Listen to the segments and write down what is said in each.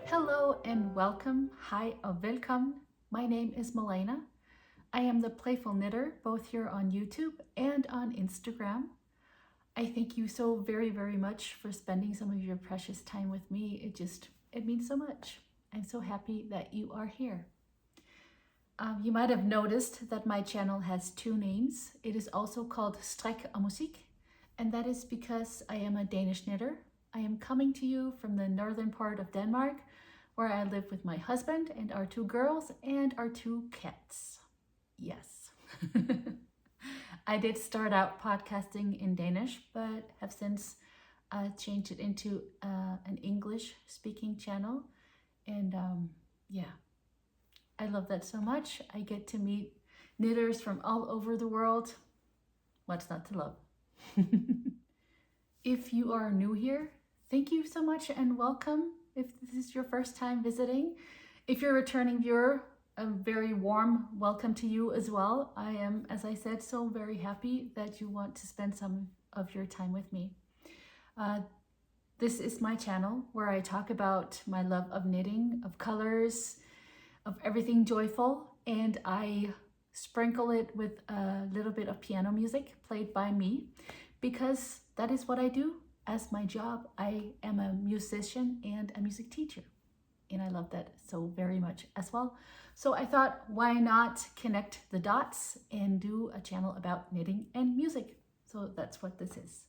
Hello and welcome. Hi og velkommen. My name is Malene. I am the Playful Knitter, both here on YouTube and on Instagram. I thank you so very much for spending some of your precious time with me. It means so much. I'm so happy that you are here. You might have noticed that my channel has two names. It is also called Strik og Musik, and that is because I am a Danish knitter. I am coming to you from the northern part of Denmark, where I live with my husband and our two girls and our two cats. Yes. I did start out podcasting in Danish, but have since changed it into an English speaking channel. And I love that so much. I get to meet knitters from all over the world. What's not to love? If you are new here, thank you so much and welcome. If this is your first time visiting, if you're a returning viewer, a very warm welcome to you as well. I am, as I said, so very happy that you want to spend some of your time with me. This is my channel where I talk about my love of knitting, of colors, of everything joyful, and I sprinkle it with a little bit of piano music played by me, because that is what I do as my job. I am a musician and a music teacher, and I love that so very much as well. So I thought, why not connect the dots and do a channel about knitting and music? So that's what this is.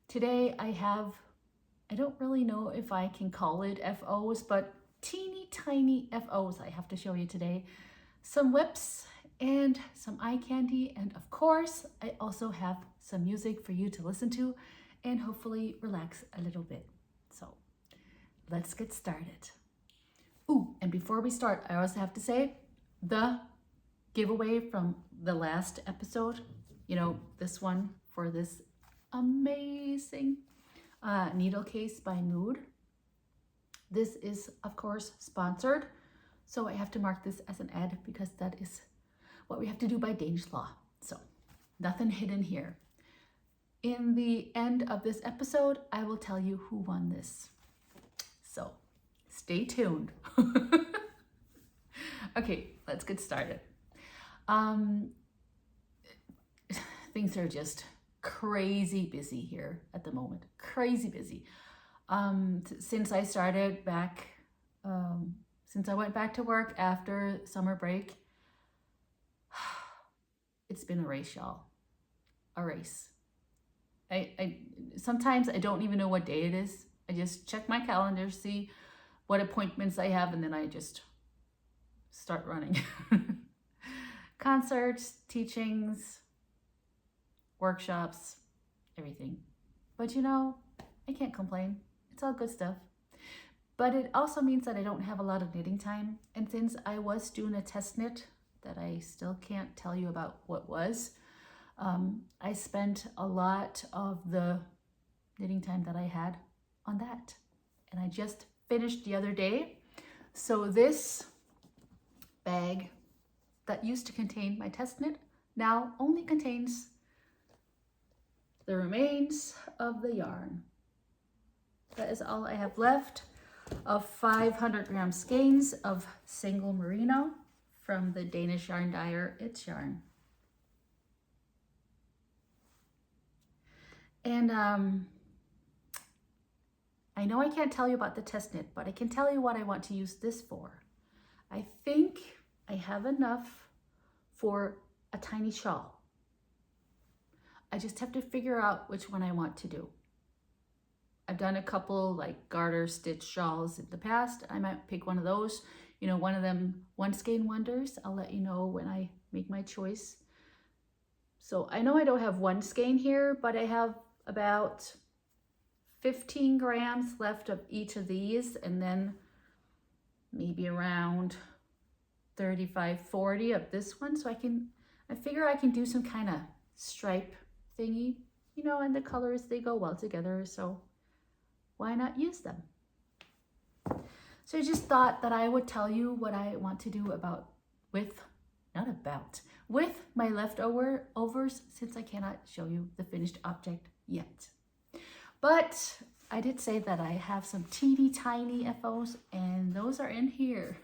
Today I don't really know if I can call it FOs, but teeny tiny FOs I have to show you today. Some whips and some eye candy, and of course I also have some music for you to listen to and hopefully relax a little bit. So let's get started. Ooh, and before we start, I also have to say the giveaway from the last episode, this one for this amazing needle case by Mood. This is, of course, sponsored, so I have to mark this as an ad because that is what we have to do by Danish law. So nothing hidden here. In the end of this episode, I will tell you who won this. So stay tuned. Okay, let's get started. Things are just crazy busy here at the moment. Crazy busy. Since I started back, since I went back to work after summer break, it's been a race, y'all. A race. I sometimes I don't even know what day it is. I just check my calendar, see what appointments I have, and then I just start running. Concerts, teachings, workshops, everything. But I can't complain. It's all good stuff. But it also means that I don't have a lot of knitting time. And since I was doing a test knit that I still can't tell you about what was, I spent a lot of the knitting time that I had on that. And I just finished the other day. So this bag that used to contain my test knit now only contains the remains of the yarn. That is all I have left of 500 gram skeins of single merino from the Danish yarn dyer It's Yarn. And I know I can't tell you about the test knit, but I can tell you what I want to use this for. I think I have enough for a tiny shawl. I just have to figure out which one I want to do. I've done a couple like garter stitch shawls in the past. I might pick one of those, one of them one skein wonders. I'll let you know when I make my choice. So I know I don't have one skein here, but I have about 15 grams left of each of these, and then maybe around 35-40 of this one. So I figure I can do some kind of stripe thingy, and the colors, they go well together, so why not use them? So I just thought that I would tell you what I want to do with my leftovers, since I cannot show you the finished object yet. But I did say that I have some teeny tiny FOs, and those are in here.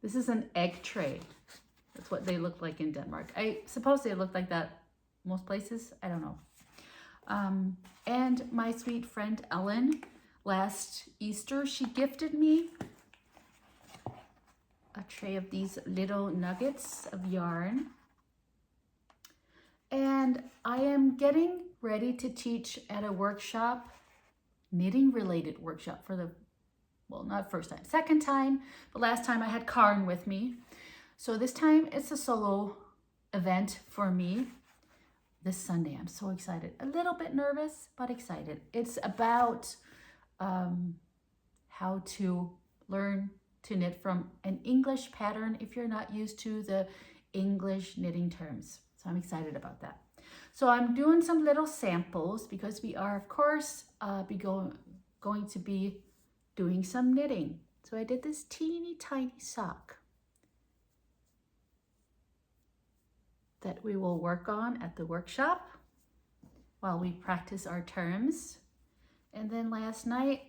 This is an egg tray. That's what they look like in Denmark. I suppose they look like that most places. I don't know. And my sweet friend Ellen, last Easter, she gifted me a tray of these little nuggets of yarn. And I am getting ready to teach at a workshop, knitting related workshop for the, well, not first time, second time, but last time I had Karen with me. So this time it's a solo event for me this Sunday. I'm so excited, a little bit nervous, but excited. It's about how to learn to knit from an English pattern if you're not used to the English knitting terms. So I'm excited about that. So I'm doing some little samples because we are, of course, going to be doing some knitting. So I did this teeny tiny sock that we will work on at the workshop while we practice our terms. And then last night,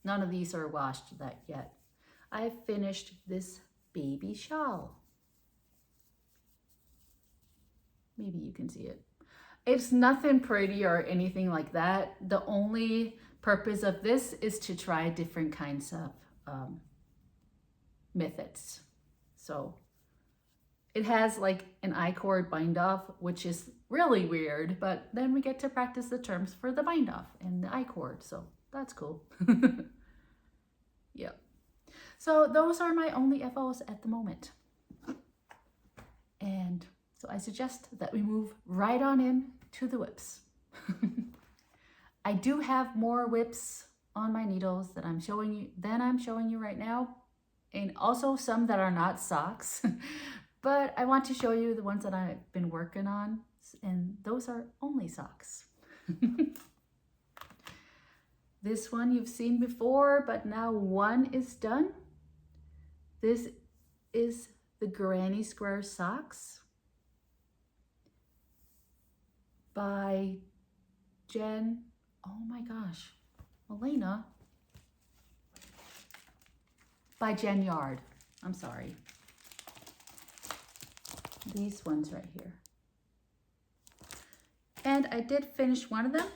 none of these are washed that yet, I finished this baby shawl. Maybe you can see it. It's nothing pretty or anything like that. The only purpose of this is to try different kinds of methods. So it has like an I-cord bind off, which is really weird, but then we get to practice the terms for the bind off and the I-cord. So that's cool. Yeah. So those are my only FOs at the moment. And so I suggest that we move right on in to the whips. I do have more whips on my needles that I'm showing you right now, and also some that are not socks. But I want to show you the ones that I've been working on, and those are only socks. This one you've seen before, but now one is done. This is the Granny Square Socks by Malene, by Jen Yard. I'm sorry. These ones right here. And I did finish one of them.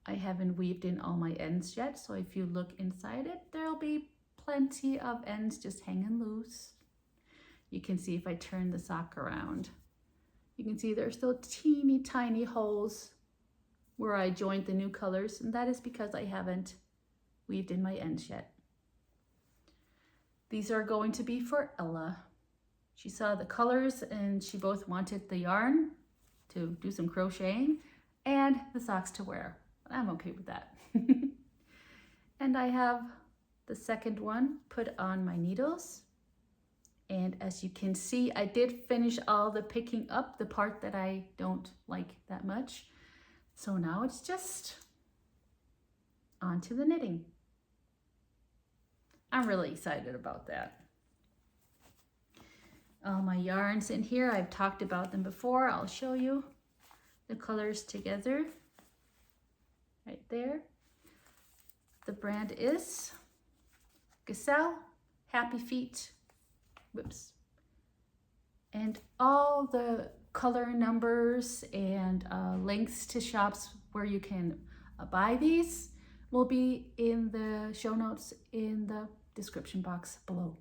I haven't weaved in all my ends yet, so if you look inside it, there'll be plenty of ends just hanging loose. You can see if I turn the sock around, you can see there's still teeny tiny holes where I joined the new colors, and that is because I haven't weaved in my ends yet. These are going to be for Ella. She saw the colors and she both wanted the yarn to do some crocheting and the socks to wear. I'm okay with that. And I have the second one put on my needles. And as you can see, I did finish all the picking up, the part that I don't like that much. So now it's just on to the knitting. I'm really excited about that. All my yarns in here, I've talked about them before. I'll show you the colors together. Right there. The brand is Gazzal Happy Feet. Whoops. And all the color numbers and links to shops where you can buy these will be in the show notes in the description box below.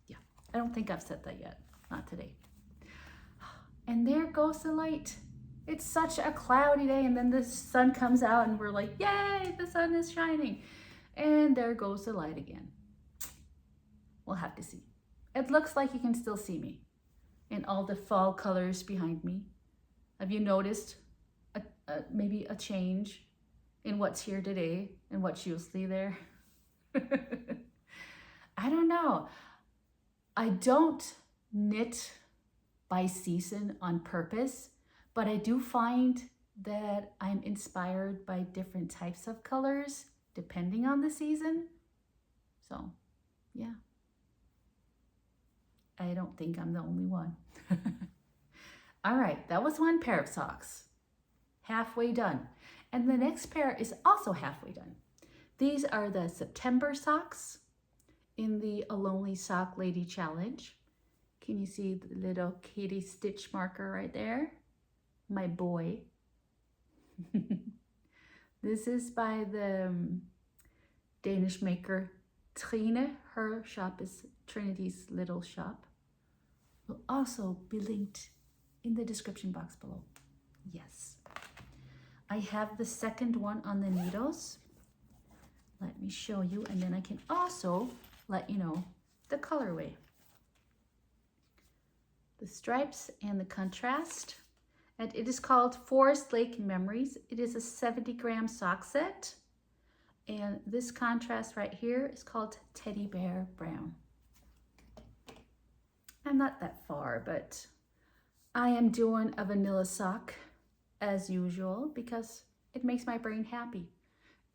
Yeah, I don't think I've said that yet. Not today. And there goes the light. It's such a cloudy day, and then the sun comes out and we're like, yay, the sun is shining. And there goes the light again. We'll have to see. It looks like you can still see me in all the fall colors behind me. Have you noticed maybe a change in what's here today and what's usually there? I don't know. I don't knit by season on purpose, but I do find that I'm inspired by different types of colors depending on the season. So, yeah. I don't think I'm the only one. All right, that was one pair of socks. halfway done. And the next pair is also halfway done. These are the September socks in the Alonelysocklady challenge. Can you see the little kitty stitch marker right there? My boy. This is by the Danish maker Trine. Her shop is Trinity's Little Shop. Will also be linked in the description box below. Yes. I have the second one on the needles. Let me show you, and then I can also let you know the colorway. The stripes and the contrast. And it is called Forest Lake Memories. It is a 70-gram sock set. And this contrast right here is called Teddy Bear Brown. I'm not that far, but I am doing a vanilla sock as usual because it makes my brain happy.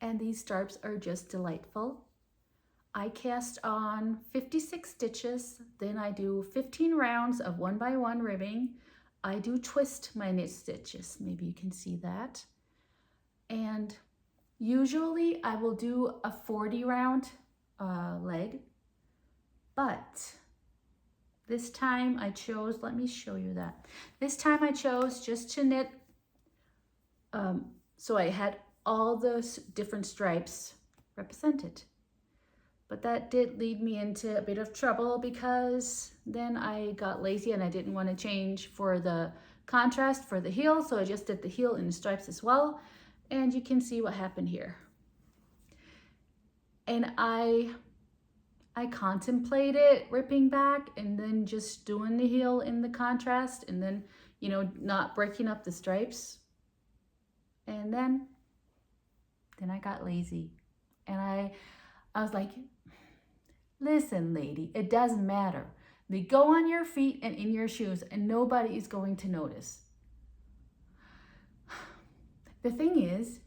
And these stripes are just delightful. I cast on 56 stitches, then I do 15 rounds of 1x1 ribbing. I do twist my knit stitches, maybe you can see that. And usually I will do a 40 round leg, but this time I chose, let me show you that. This time I chose just to knit, so I had all those different stripes represented. But that did lead me into a bit of trouble because then I got lazy and I didn't want to change for the contrast for the heel. So I just did the heel in the stripes as well. And you can see what happened here. And I contemplated ripping back and then just doing the heel in the contrast and then, you know, not breaking up the stripes. And then I got lazy and I was like, listen, lady, it doesn't matter. They go on your feet and in your shoes and nobody is going to notice. The thing is,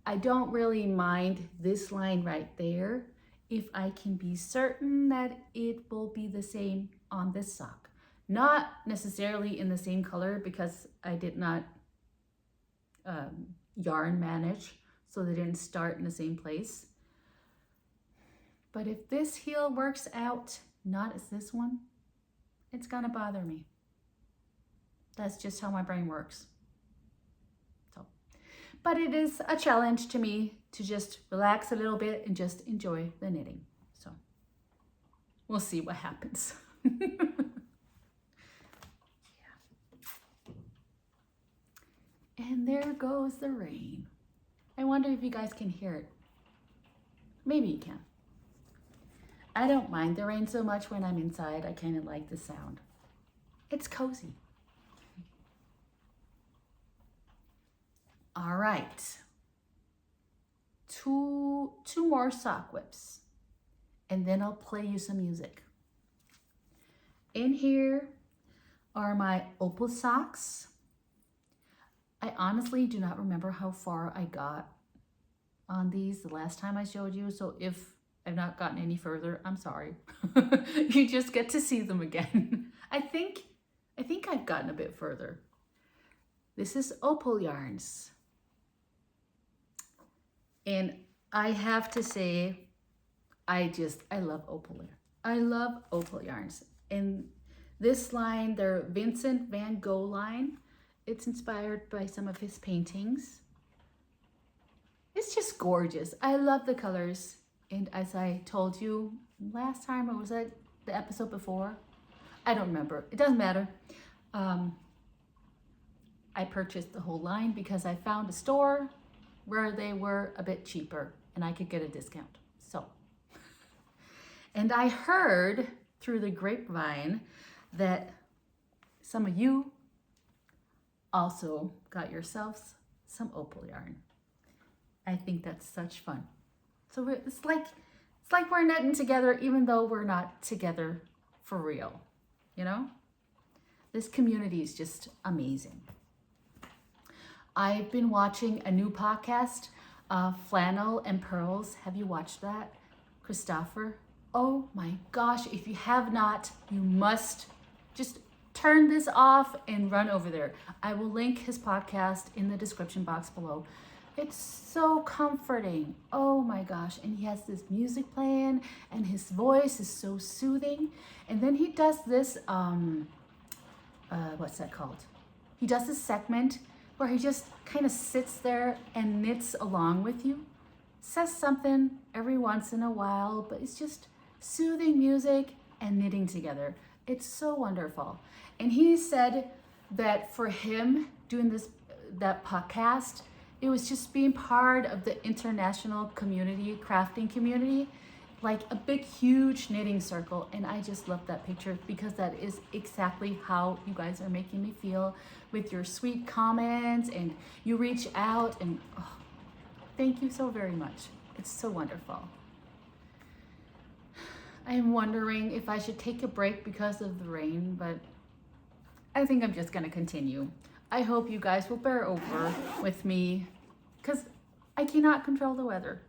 I don't really mind this line right there if I can be certain that it will be the same on this sock. Not necessarily in the same color because I did not yarn manage, so they didn't start in the same place. But if this heel works out not as this one, it's gonna bother me. That's just how my brain works. So, but it is a challenge to me to just relax a little bit and just enjoy the knitting. So we'll see what happens. Yeah. And there goes the rain. I wonder if you guys can hear it. Maybe you can. I don't mind the rain so much when I'm inside. I kind of like the sound. It's cozy. All right. Two more sock whips. And then I'll play you some music. In here are my Opal Socks. I honestly do not remember how far I got on these the last time I showed you. So if I've not gotten any further, I'm sorry. You just get to see them again. I think I've gotten a bit further. This is Opal yarns. And I have to say, I love Opal. I love Opal yarns. And this line, their Vincent van Gogh line, it's inspired by some of his paintings. It's just gorgeous. I love the colors. And as I told you last time, or was that the episode before? I don't remember. It doesn't matter. I purchased the whole line because I found a store where they were a bit cheaper and I could get a discount. So, and I heard through the grapevine that some of you also got yourselves some Opal yarn. I think that's such fun. So it's like we're knitting together even though we're not together for real, you know? This community is just amazing. I've been watching a new podcast, Flannel and Pearls. Have you watched that? Christopher. Oh my gosh, if you have not, you must just turn this off and run over there. I will link his podcast in the description box below. It's so comforting. Oh my gosh. And he has this music playing and his voice is so soothing. And then he does this, what's that called? He does this segment where he just kind of sits there and knits along with you. Says something every once in a while, but it's just soothing music and knitting together. It's so wonderful. And he said that for him doing that podcast, it was just being part of the international community, crafting community, like a big, huge knitting circle. And I just love that picture because that is exactly how you guys are making me feel with your sweet comments, and you reach out, and oh, thank you so very much. It's so wonderful. I'm wondering if I should take a break because of the rain, but I think I'm just gonna continue. I hope you guys will bear over with me because I cannot control the weather.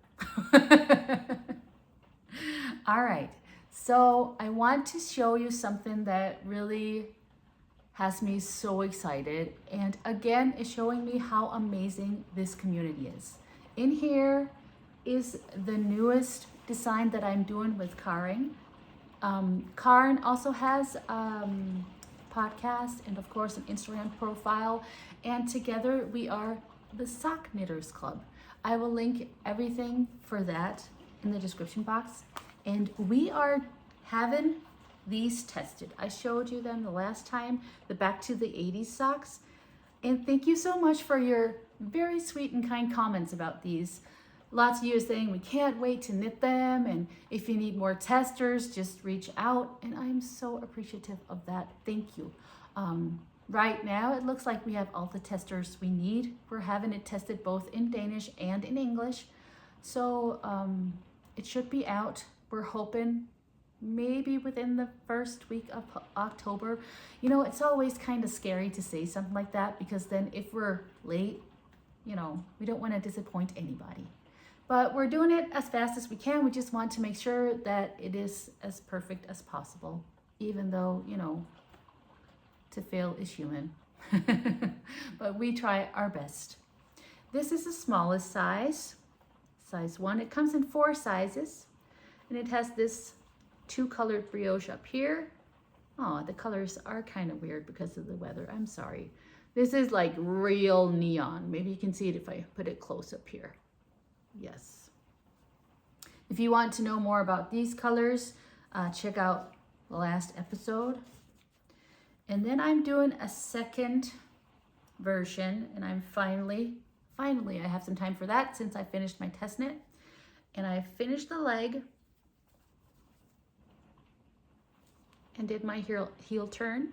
All right, so I want to show you something that really has me so excited, and again, it's showing me how amazing this community is. In here is the newest design that I'm doing with Karen. Karen also has podcast and of course an Instagram profile, and together we are the Sock Knitters Club. I will link everything for that in the description box, and we are having these tested. I showed you them the last time, the back to the 80s socks, and thank you so much for your very sweet and kind comments about these. Lots of you are saying we can't wait to knit them, and if you need more testers, just reach out, and I'm so appreciative of that. Thank you. Right now it looks like we have all the testers we need. We're having it tested both in Danish and in English, so it should be out, we're hoping, maybe within the first week of October. You know, it's always kind of scary to say something like that because then if we're late, you know, we don't want to disappoint anybody. But we're doing it as fast as we can. We just want to make sure that it is as perfect as possible, even though, you know, to fail is human. But we try our best. This is the smallest size, size 1. It comes in 4 sizes, and it has this 2-colored brioche up here. Oh, the colors are kind of weird because of the weather. I'm sorry. This is like real neon. Maybe you can see it if I put it close up here. Yes. If you want to know more about these colors, check out the last episode. And then I'm doing a second version, and I'm finally I have some time for that since I finished my test knit. And I finished the leg and did my heel turn.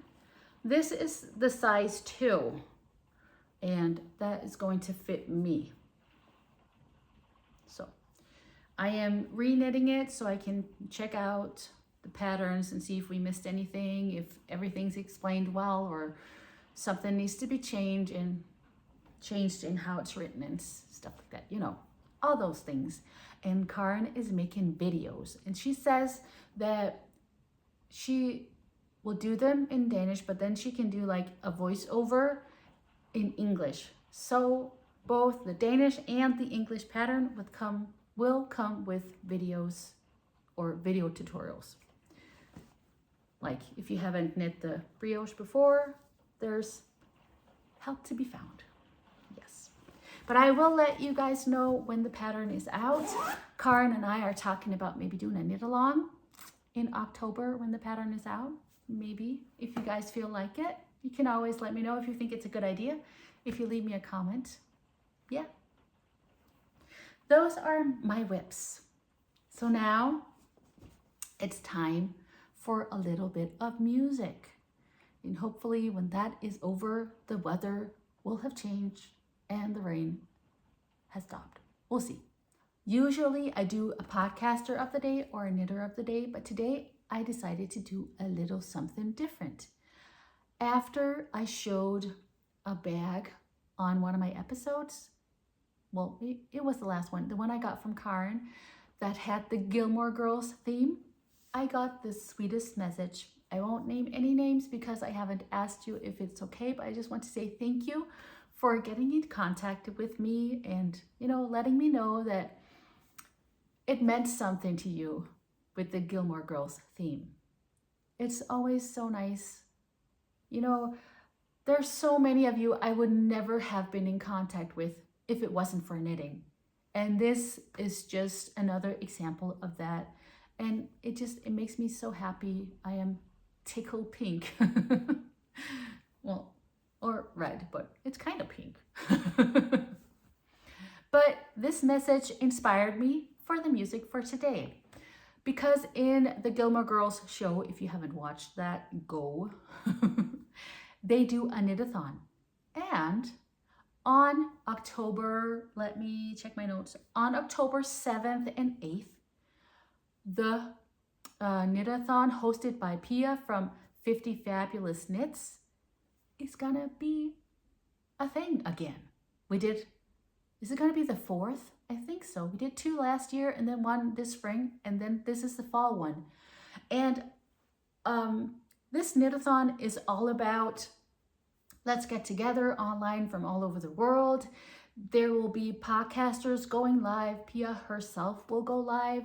This is the size 2, and that is going to fit me. So I am re-knitting it so I can check out the patterns and see if we missed anything, if everything's explained well, or something needs to be changed in how it's written and stuff like that, you know, all those things. And Karen is making videos, and she says that she will do them in Danish, but then she can do like a voiceover in English. So both the Danish and the English pattern will come with videos or video tutorials. Like if you haven't knit the brioche before, there's help to be found. Yes. But I will let you guys know when the pattern is out. Karen and I are talking about maybe doing a knit along in October when the pattern is out. Maybe if you guys feel like it, you can always let me know if you think it's a good idea. If you leave me a comment. Yeah. Those are my whips. So now it's time for a little bit of music. And hopefully when that is over, the weather will have changed and the rain has stopped. We'll see. Usually I do a podcaster of the day or a knitter of the day, but today I decided to do a little something different. After I showed a bag on one of my episodes, well, it was the last one, the one I got from Karen that had the Gilmore Girls theme, I got the sweetest message I won't name any names because I haven't asked you if it's okay, but I just want to say thank you for getting in contact with me and, letting me know that it meant something to you with the Gilmore Girls theme. It's always so nice. There's so many of you I would never have been in contact with if it wasn't for knitting. And this is just another example of that. And it makes me so happy. I am tickled pink. Well, or red, but it's kind of pink. But this message inspired me for the music for today. Because in the Gilmore Girls show, if you haven't watched that, go. They do a knit-a-thon. And on October, let me check my notes, on October 7th and 8th, the knit-a-thon hosted by Pia from FiftyFabulous Knits is gonna be a thing again. Is it gonna be the 4th? I think so. We did 2 last year and then 1 this spring, and then this is the fall one. And this knit-a-thon is all about, let's get together online from all over the world. There will be podcasters going live. Pia herself will go live.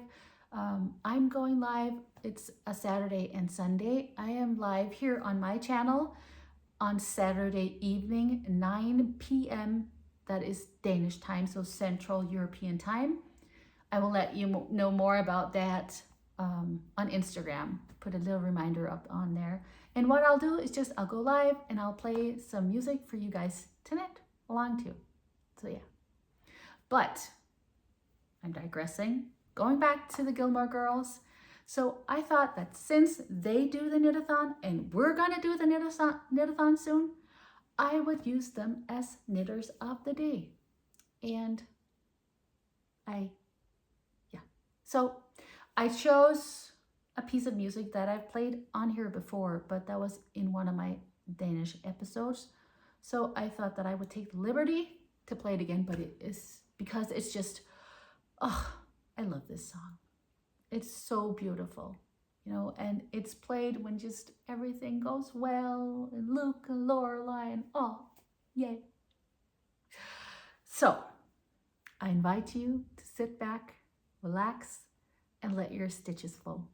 I'm going live. It's a Saturday and Sunday. I am live here on my channel on Saturday evening, 9 p.m. That is Danish time, so Central European time. I will let you know more about that on Instagram. Put a little reminder up on there. And what I'll do is I'll go live and I'll play some music for you guys to knit along to. So yeah. But I'm digressing. Going back to the Gilmore Girls. So I thought that since they do the knit-a-thon and we're gonna do the knit-a-thon soon, I would use them as knitters of the day. And so I chose a piece of music that I've played on here before, but that was in one of my Danish episodes. So I thought that I would take the liberty to play it again, but it is because it's just, I love this song. It's so beautiful, and it's played when just everything goes well, and Luke and Lorelai and yay. So I invite you to sit back, relax, and let your stitches flow.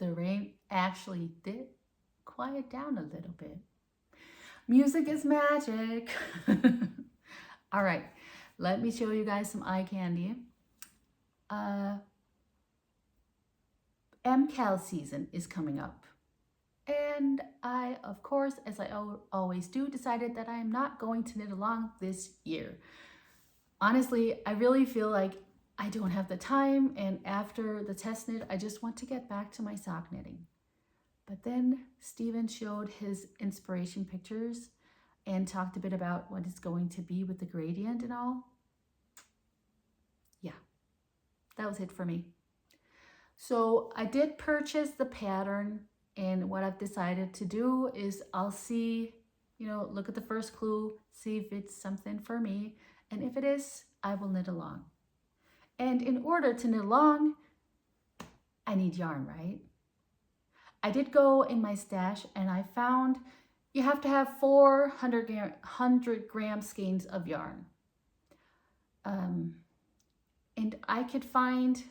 the rain actually did quiet down a little bit. Music is magic. All right, let me show you guys some eye candy. MCAL season is coming up. And I, of course, as I always do, decided that I am not going to knit along this year. Honestly, I really feel like I don't have the time, and after the test knit, I just want to get back to my sock knitting. But then Steven showed his inspiration pictures and talked a bit about what it's going to be with the gradient and all. Yeah, that was it for me. So I did purchase the pattern, and what I've decided to do is I'll see, look at the first clue, see if it's something for me. And if it is, I will knit along. And in order to knit along, I need yarn, right? I did go in my stash and I found you have to have 400 gram skeins of yarn. And I could find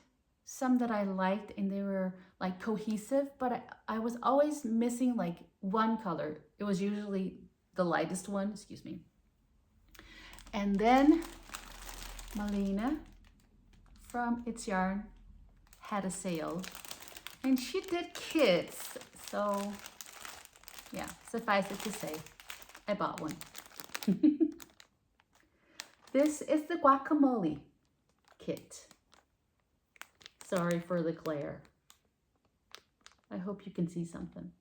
some that I liked and they were like cohesive, but I was always missing like one color. It was usually the lightest one, excuse me. And then Malene from It's Yarn had a sale and she did kits. So yeah, suffice it to say, I bought one. This is the guacamole kit. Sorry for the glare. I hope you can see something.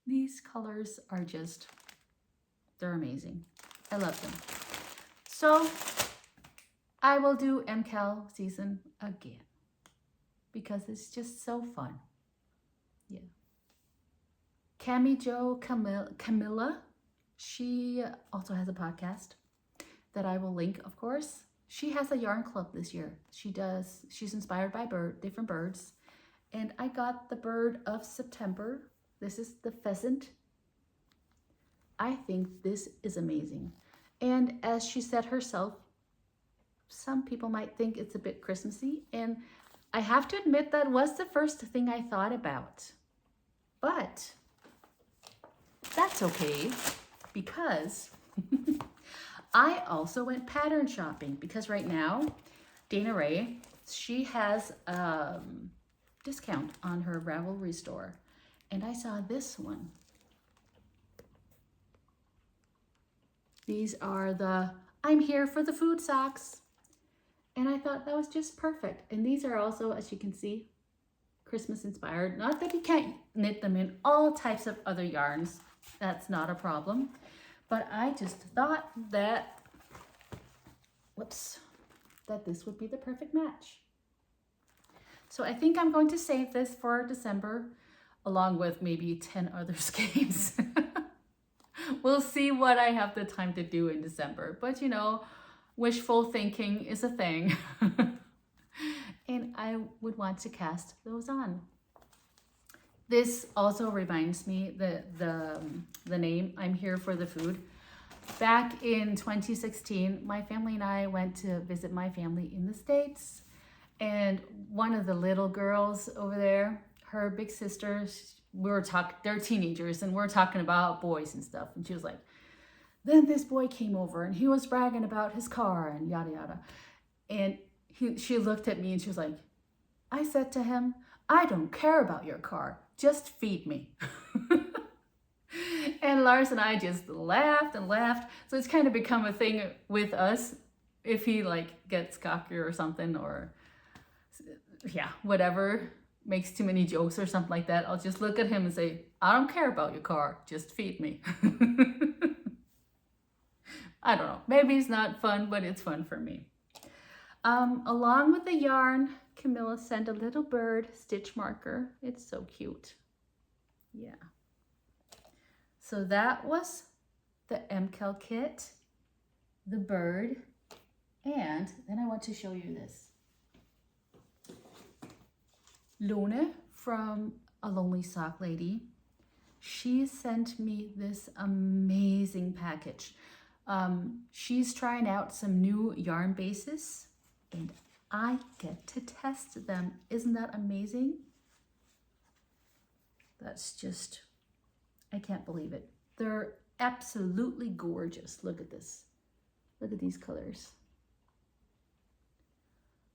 These colors are just, they're amazing. I love them. So I will do MCAL season again because it's just so fun. Yeah. Camilla, she also has a podcast that I will link, of course. She has a yarn club this year. She's inspired by different birds. And I got the bird of September. This is the pheasant. I think this is amazing. And as she said herself, some people might think it's a bit Christmassy. And I have to admit that was the first thing I thought about. But that's okay because I also went pattern shopping because right now, Dana Ray, she has a discount on her Ravelry store. And I saw this one. These are the I'm Here for the Food socks. And I thought that was just perfect. And these are also, as you can see, Christmas inspired. Not that you can't knit them in all types of other yarns. That's not a problem. But I just thought that, that this would be the perfect match. So I think I'm going to save this for December, along with maybe 10 other skeins. We'll see what I have the time to do in December. But wishful thinking is a thing. And I would want to cast those on. This also reminds me the name, I'm Here for the Food. Back in 2016, my family and I went to visit my family in the States. And one of the little girls over there, her big sister, they're teenagers and we're talking about boys and stuff. And she was like, then this boy came over and he was bragging about his car and yada, yada. And she looked at me and she was like, I said to him, I don't care about your car, just feed me. And Lars and I just laughed and laughed. So it's kind of become a thing with us. If he gets cocky or something, or whatever, makes too many jokes or something like that, I'll just look at him and say, I don't care about your car, just feed me. I don't know, maybe it's not fun, but it's fun for me. Along with the yarn, Camilla sent a little bird stitch marker. It's so cute. Yeah. So that was the MCAL kit, the bird, and then I want to show you this. Lone from Alonelysocklady, she sent me this amazing package. She's trying out some new yarn bases, and I get to test them. Isn't that amazing? That's just, I can't believe it. They're absolutely gorgeous. Look at this. Look at these colors.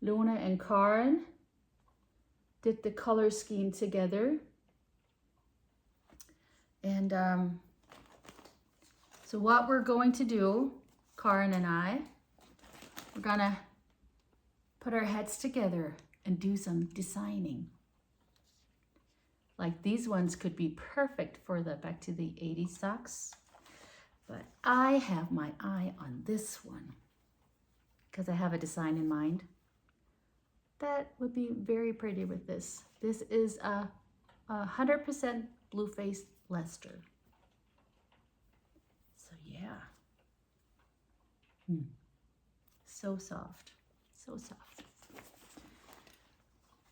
Luna and Karen did the color scheme together. And so what we're going to do, Karen and I, we're gonna put our heads together and do some designing. Like these ones could be perfect for the back to the 80s socks. But I have my eye on this one because I have a design in mind that would be very pretty with this. This is a 100% blue-faced Leicester. So yeah. So soft, so soft.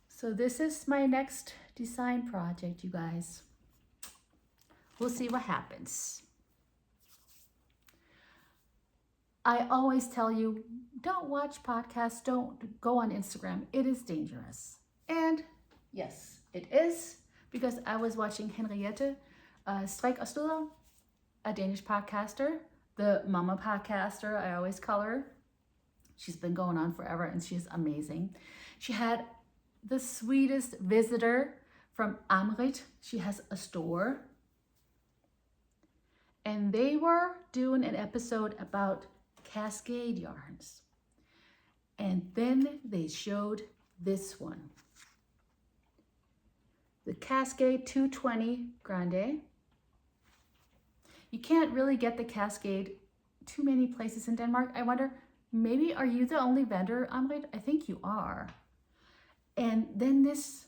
So this is my next design project, you guys. We'll see what happens. I always tell you, don't watch podcasts, don't go on Instagram. It is dangerous. And yes, it is, because I was watching Henriette Strik og Sludder, a Danish podcaster, the mama podcaster, I always call her. She's been going on forever and she's amazing. She had the sweetest visitor from Amrit. She has a store. And they were doing an episode about cascade yarns. And then they showed this one. The Cascade 220 Grande. You can't really get the Cascade too many places in Denmark. I wonder, maybe are you the only vendor, Amrit? I think you are. And then this,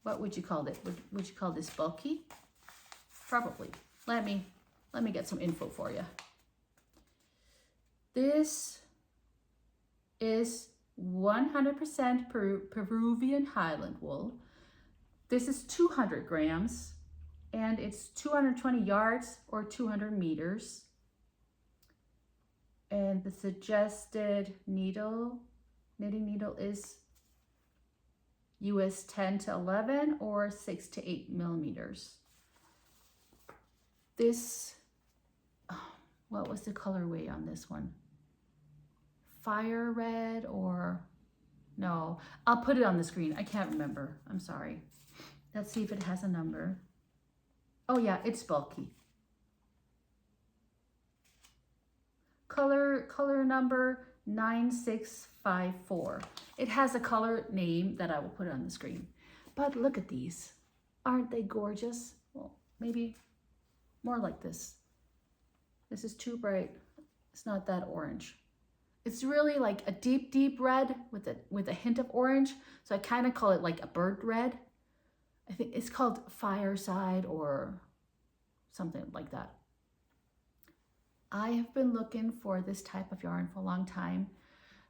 what would you call it? Would you call this bulky? Probably. Let me get some info for you. This is 100% Peruvian Highland wool. This is 200 grams and it's 220 yards or 200 meters. And the suggested knitting needle is US 10 to 11 or 6 to 8 millimeters. This, what was the colorway on this one? Fire red or, no, I'll put it on the screen. I can't remember, I'm sorry. Let's see if it has a number. Oh yeah, it's bulky. Color number 9654. It has a color name that I will put on the screen. But look at these. Aren't they gorgeous? Well, maybe more like this. This is too bright. It's not that orange. It's really like a deep, deep red with a hint of orange. So I kind of call it like a bird red. I think it's called Fireside or something like that. I have been looking for this type of yarn for a long time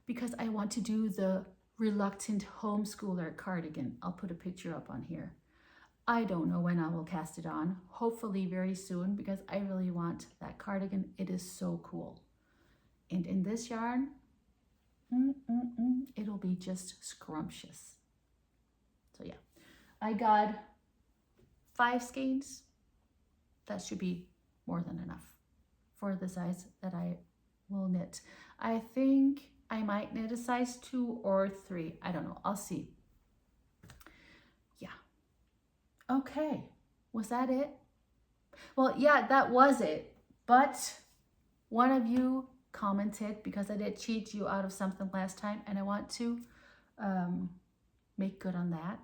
because I want to do the reluctant homeschooler cardigan. I'll put a picture up on here. I don't know when I will cast it on. Hopefully very soon because I really want that cardigan. It is so cool. And in this yarn, it'll be just scrumptious. So yeah, I got 5 skeins. That should be more than enough for the size that I will knit. I think I might knit a size 2 or 3. I don't know, I'll see. Yeah. Okay, was that it? Well, yeah, that was it. But one of you commented because I did cheat you out of something last time and I want to make good on that.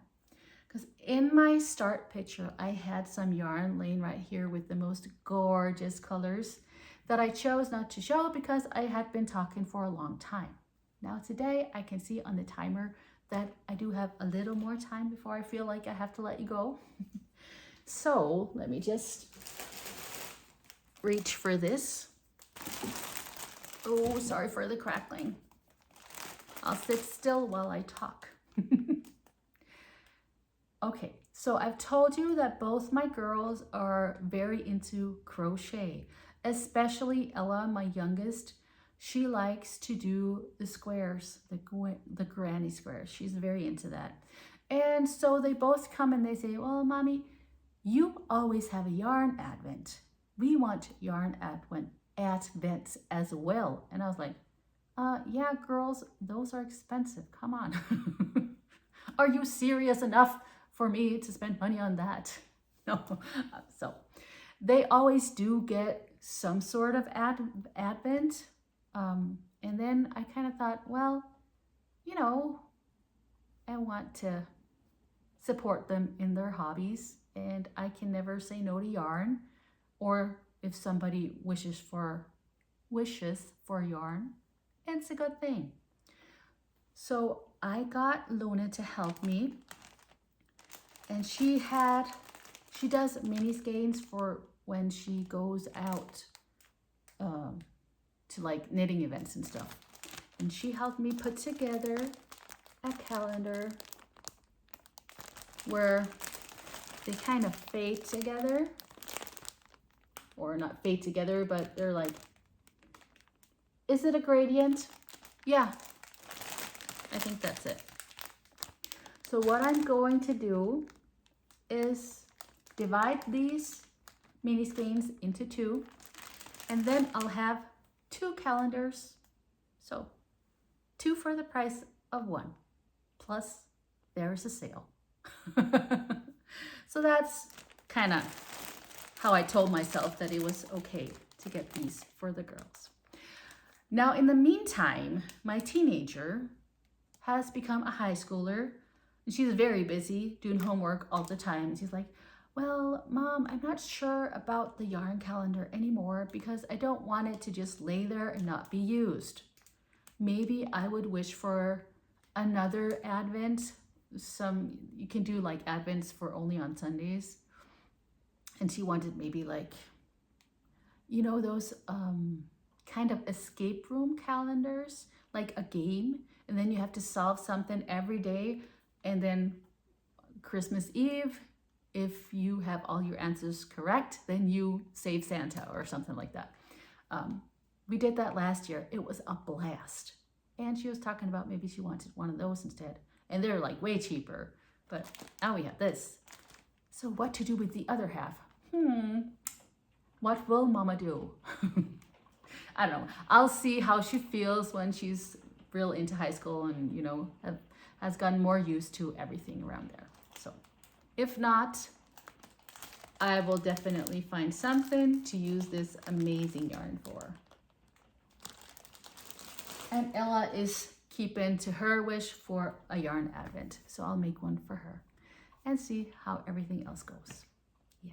Because in my start picture, I had some yarn laying right here with the most gorgeous colors that I chose not to show because I had been talking for a long time. Now today I can see on the timer that I do have a little more time before I feel like I have to let you go. So let me just reach for this. Oh, sorry for the crackling. I'll sit still while I talk. Okay, so I've told you that both my girls are very into crochet, especially Ella, my youngest, she likes to do the squares, the granny squares. She's very into that. And so they both come and they say, well, Mommy, you always have a yarn advent. We want yarn advents as well. And I was like, yeah, girls, those are expensive. Come on. Are you serious enough for me to spend money on that? No. So they always do get some sort of advent. And then I kind of thought, well, you know, I want to support them in their hobbies, and I can never say no to yarn, or if somebody wishes for yarn, it's a good thing. So I got Luna to help me, and she does mini skeins for when she goes out to like knitting events and stuff. And she helped me put together a calendar where they kind of fade together, or not fade together, but they're like, is it a gradient? Yeah, I think that's it. So what I'm going to do is divide these mini skeins into two, and then I'll have 2 calendars. So 2 for the price of 1, plus there's a sale. So that's kind of how I told myself that it was okay to get these for the girls. Now, in the meantime, my teenager has become a high schooler, and she's very busy doing homework all the time. She's like, well, Mom, I'm not sure about the yarn calendar anymore because I don't want it to just lay there and not be used. Maybe I would wish for another advent. You can do like advents for only on Sundays. And she wanted maybe like, you know, those kind of escape room calendars, like a game, and then you have to solve something every day, and then Christmas Eve, if you have all your answers correct, then you save Santa or something like that. We did that last year. It was a blast. And she was talking about maybe she wanted one of those instead. And they're like way cheaper. But now we have this. So what to do with the other half? What will Mama do? I don't know. I'll see how she feels when she's real into high school and, you know, has gotten more used to everything around there. So if not, I will definitely find something to use this amazing yarn for. And Ella is keeping to her wish for a yarn advent. So I'll make one for her and see how everything else goes. Yeah.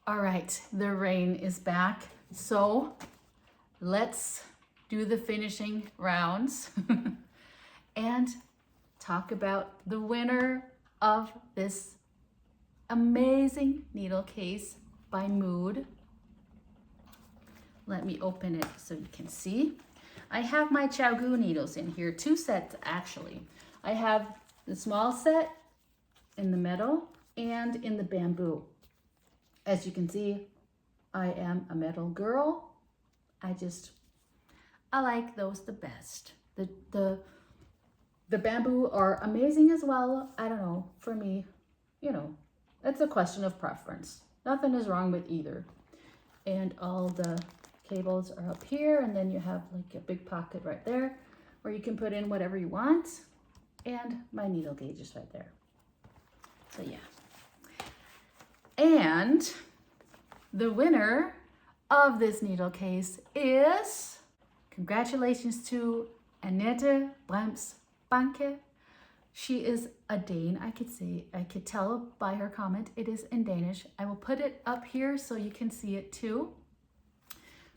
All right, the rain is back. So let's do the finishing rounds and talk about the winner of this amazing needle case by Mood. Let me open it so you can see. I have my Chowgoo needles in here, 2 sets actually. I have the small set in the metal and in the bamboo. As you can see, I am a metal girl. I like those the best. The bamboo are amazing as well. I don't know, for me, you know, it's a question of preference. Nothing is wrong with either. And all the cables are up here, and then you have like a big pocket right there where you can put in whatever you want. And my needle gauge is right there. So yeah. And the winner of this needle case is, congratulations to Annette Bremsbanke. She is a Dane. I could tell by her comment it is in Danish. I will put it up here so you can see it too.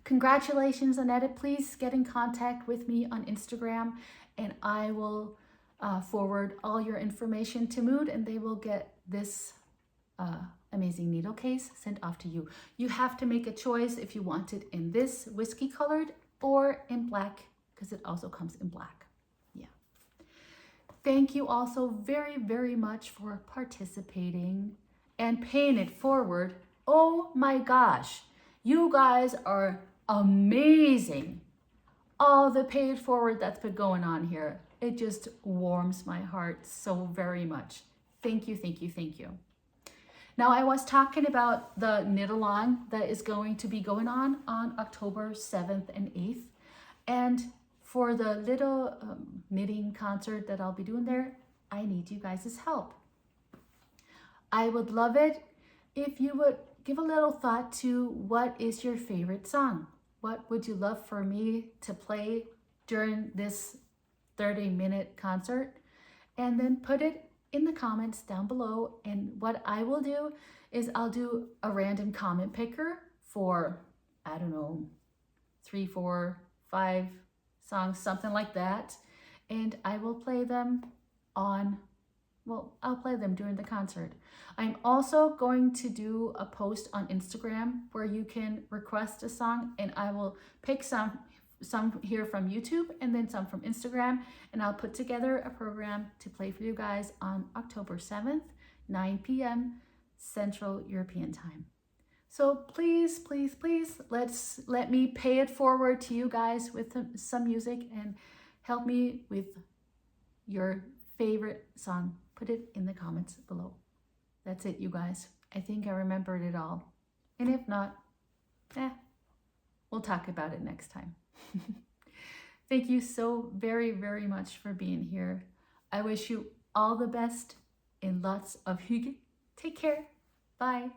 Congratulations, Annette. Please get in contact with me on Instagram, and I will forward all your information to Mood, and they will get this amazing needle case sent off to you. You have to make a choice if you want it in this whiskey colored or in black, because it also comes in black. Yeah. Thank you also very, very much for participating and paying it forward. Oh my gosh, you guys are amazing. all the pay it forward that's been going on here. It just warms my heart so very much. Thank you, thank you, thank you. Now, I was talking about the knit along that is going to be going on October 7th and 8th. And for the little knitting concert that I'll be doing there, I need you guys' help. I would love it if you would give a little thought to what is your favorite song? What would you love for me to play during this 30-minute concert? And then put it in the comments down below. And what I will do is I'll do a random comment picker for, I don't know, 3, 4, 5 songs, something like that. And I will play them I'll play them during the concert. I'm also going to do a post on Instagram where you can request a song, and I will pick some here from YouTube and then some from Instagram, and I'll put together a program to play for you guys on October 7th, 9 p.m. Central European Time. So please, please, please, let me pay it forward to you guys with some music and help me with your favorite song. Put it in the comments below. That's it, you guys. I think I remembered it all. And if not, we'll talk about it next time. Thank you so very, very much for being here. I wish you all the best and lots of hygge. Take care. Bye.